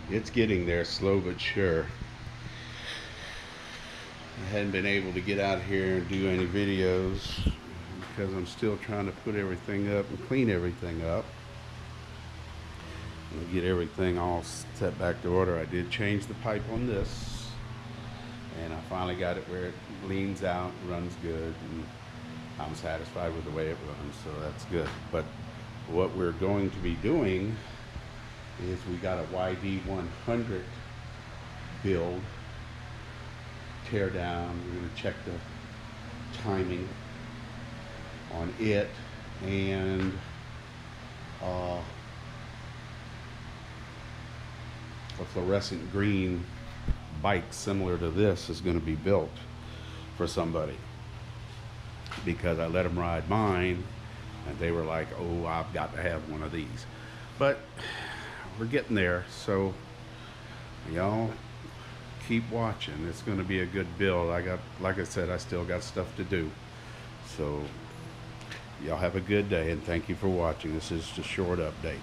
It's getting there, slow but sure. I hadn't been able to get out here and do any videos because I'm still trying to put everything up and clean everything up and get everything all set back to order. I did change the pipe on this, and I finally got it where it leans out, runs good, and I'm satisfied with the way it runs, so that's good. But what we're going to be doing is we got a YD100 build, tear down. We're going to check the timing on it, and a fluorescent green bike similar to this is going to be built for somebody, because I let them ride mine and they were like, oh, I've got to have one of these. But we're getting there, so y'all keep watching. It's going to be a good build. Like I said, I still got stuff to do. So y'all have a good day, and thank you for watching. This is just a short update.